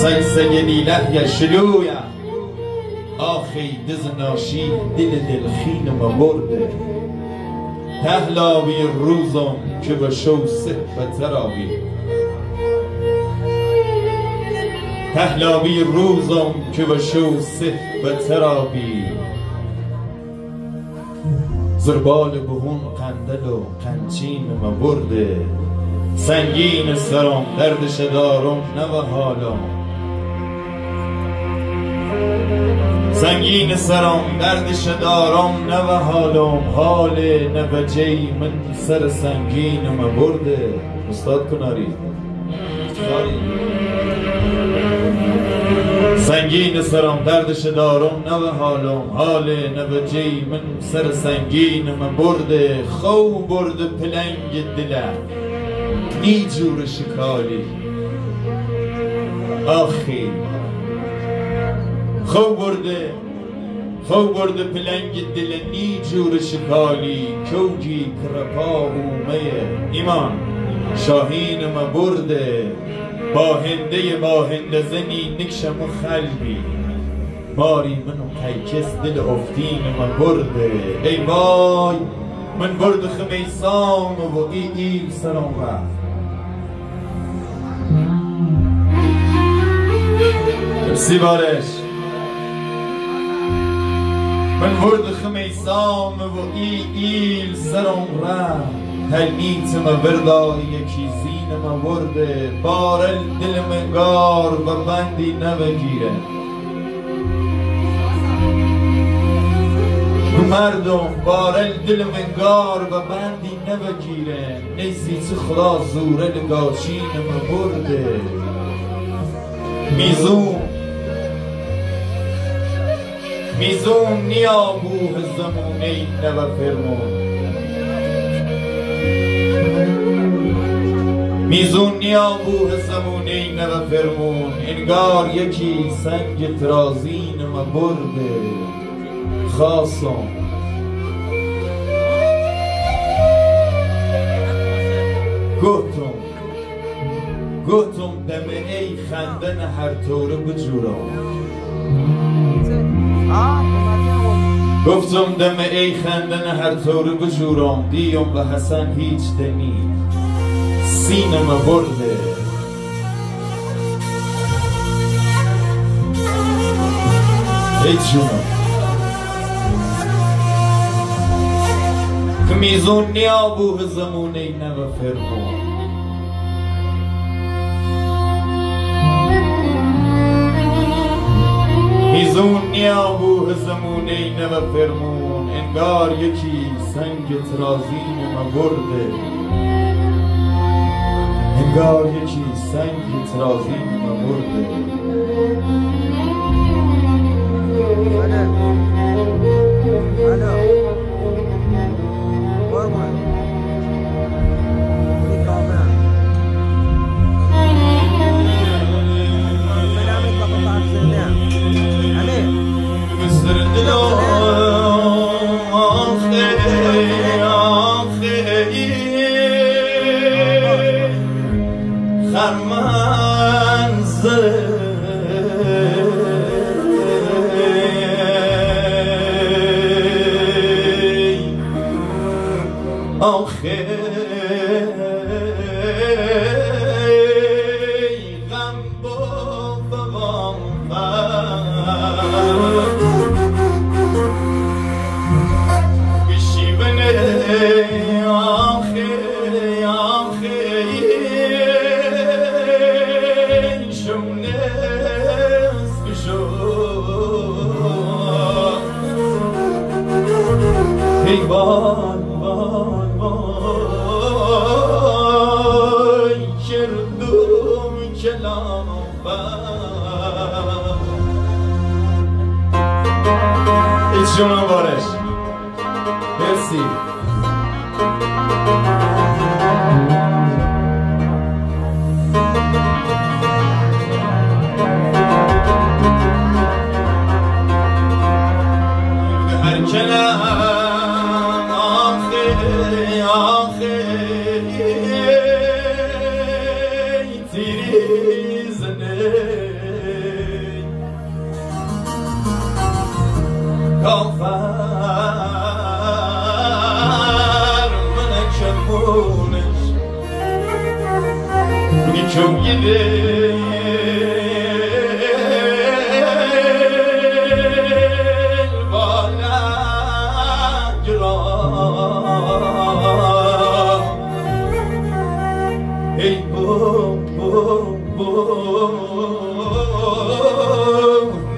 سگسگ لیله یا شلویا آخی دز ناشی دل دلخین ما برده تهلاوی روزم که به شو صحبت رابی تهلاوی روزم که به شو صحبت رابی زربال بهون قندل و قنچین ما برده سنگین سرم دردش دارم نه و حالم سنگین سرم دردش دارم نه و حالم حال نه و جی من سر سنگین ما برده استاد کناری سنگین سرم دردش دارم نه و حالم حال نه و جی من سر سنگین ما برده خو برده پلنگ دله نی جور شکالی آخی خو برده پلنگ دل نی جور شکالی کوجی کرپا اومه ایمان شاهین ما برده باهنده زنی نکشم و خلبی ماری منو قیکس دل افتین ما برده ای وای من برد خمیسان و ایل سرم رفت مرسی بارش من برد خمیسان و ایل سرم رفت هلیت ما بردای یکی زین ما برده بارل دل منگار و بندی نوگیره مردم بارل دل منگار و بندی نوگیره نیزی تو خدا زوره لگاشین ما برده میزون نیا بوه زمونه نو فرمون میزون نیا بوه زمونه نو فرمون انگار یکی سنگ ترازین ما برده خاصم گوتم دمه ای خندن هر طوره بجورم گفتم دمه ای خندن هر طوره بجورم دیم و حسن هیچ دنی سینم برده ای جونم میزون نیا بوه زمونه نو فرمون میزون نیا بوه زمونه نو فرمون انگار یکی سنگ ترازین ما برده انگار یکی سنگ ترازین ما برده جونم بارش مرسی هر کلم آخه تیری زنه Çok gidelim bana girar. Ey bum bum bum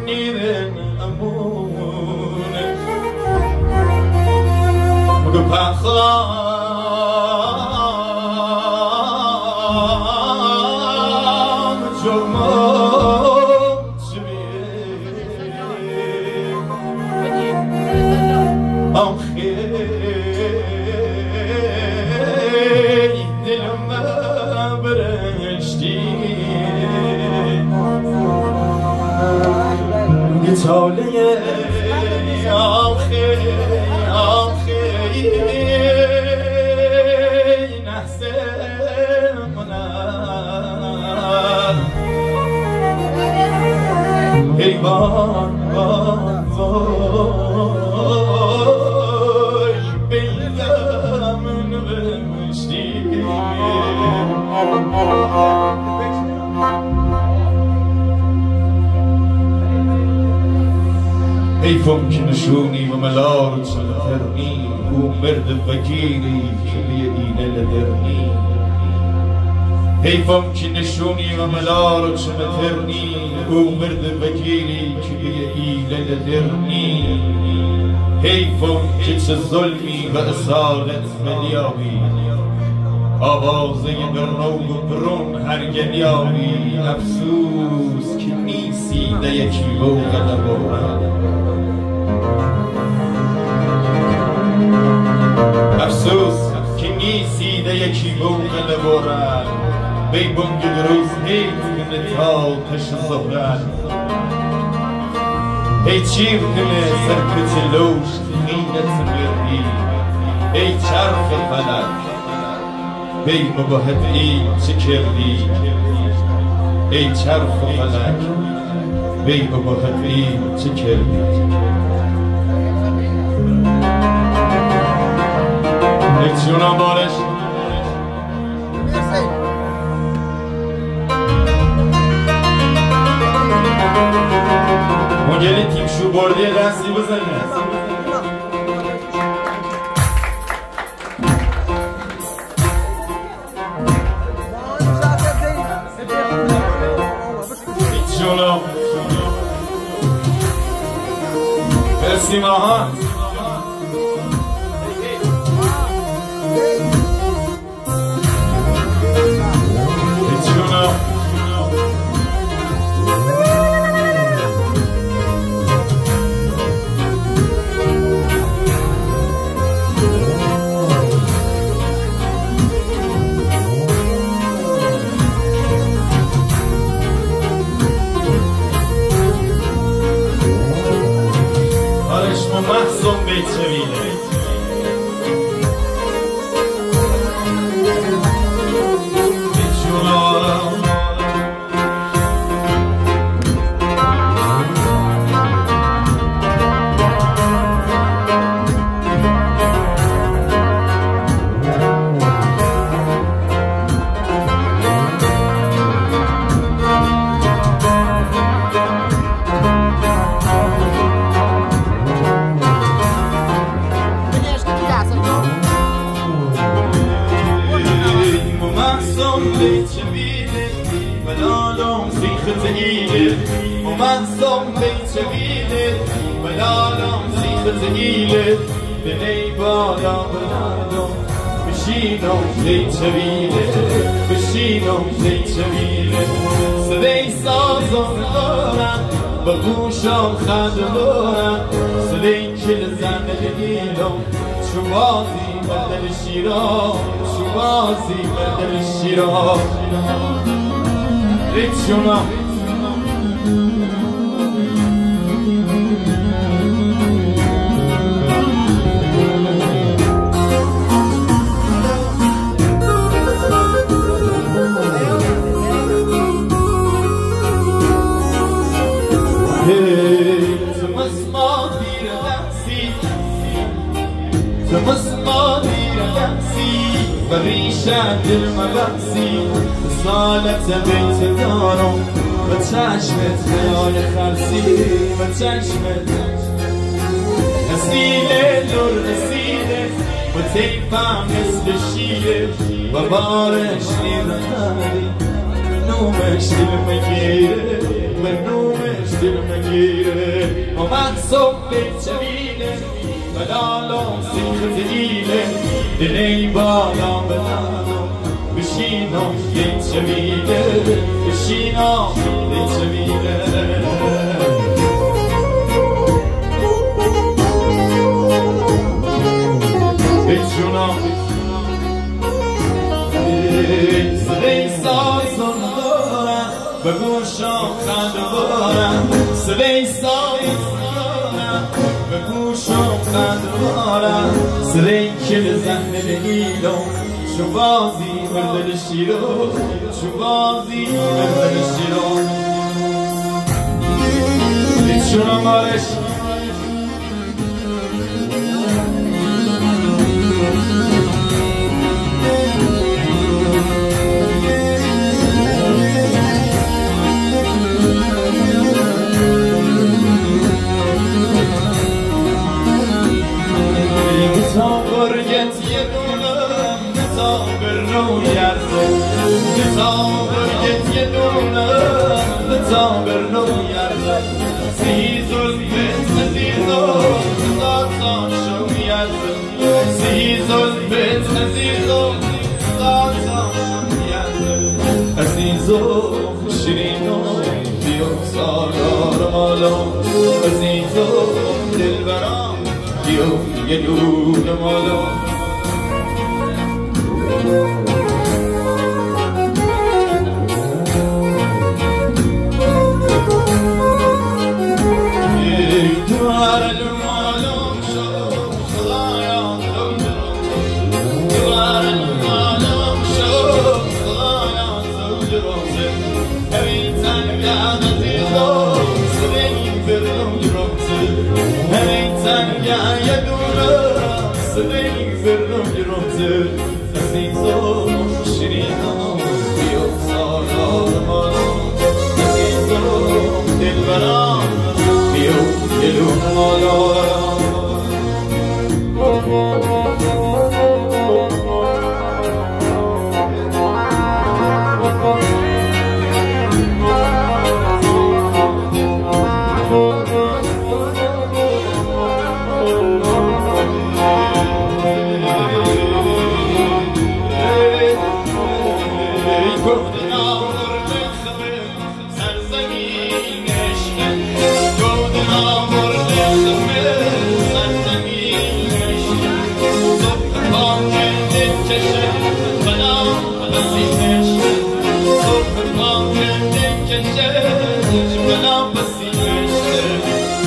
niden amun mugpakha Tavliye alxi nahsemna eyvan vay beydamın vermişti. حیفم که نشونی و ملال سلطرنی او مرد فکیری که بیه اینه لدرنی حیفم که نشونی و ملال سلطرنی او مرد فکیری که بیه اینه لدرنی حیفم که چه ظلمی و اصالت ملیابی آوازه برنو و برون هرگلیابی افسوس که نیسی ده یکی بوغ لبورد افسوس که نیسی ده یکی بوغ لبورد بی بنگ دروز هیت کنه تا تش زهرد ای چیر کنه سرکت لوش خینت مردی ای چرخ فلک بی مباهد ای چه کردی ای چرخ فلک بی مباهد ای چه کردی لکسیونم بارش اون گلی تیم شو بردی دستی بزنه لکسیونم برسی ماهان محصوم بیچویله ومحصوم بیچویله بلالم سیخت ایله به نیبالا بلالم بشینم بیچویله بشینم بیچویله صدای سازم دارم با گوشم خنده دارم صدای کل زنده دیلم شمازی بردل شیرام شمازی بردل شیرام ریکشونم Tımız mavi rensi و ریشت دل مبسی سالت بیت دارم و چشمت خیال خرسی و چشمت نسیله نور نسیله و تیپم مثل شیله و بارش نیرخاری نومش دل مگیره و نومش دل مگیره و من صبح چویله و لالم سیخت ایله دلی بالا بدانم بشینم یک چویله بشینم یک چویله ای جونم صدای سازم دارم به گوشم خنده بارم صدای سازم دارم به گوشم خنده بارم صدای کل زن دلیلم چو بازی مردل شیرو چو بازی مردل شیرو ای جونم آرش شیرینو بیو سالار مالو عزیزو دلبرام بیو یه دونه مالو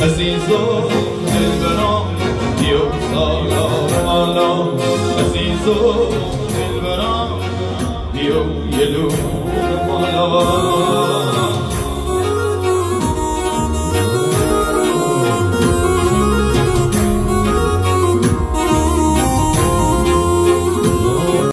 Azizim,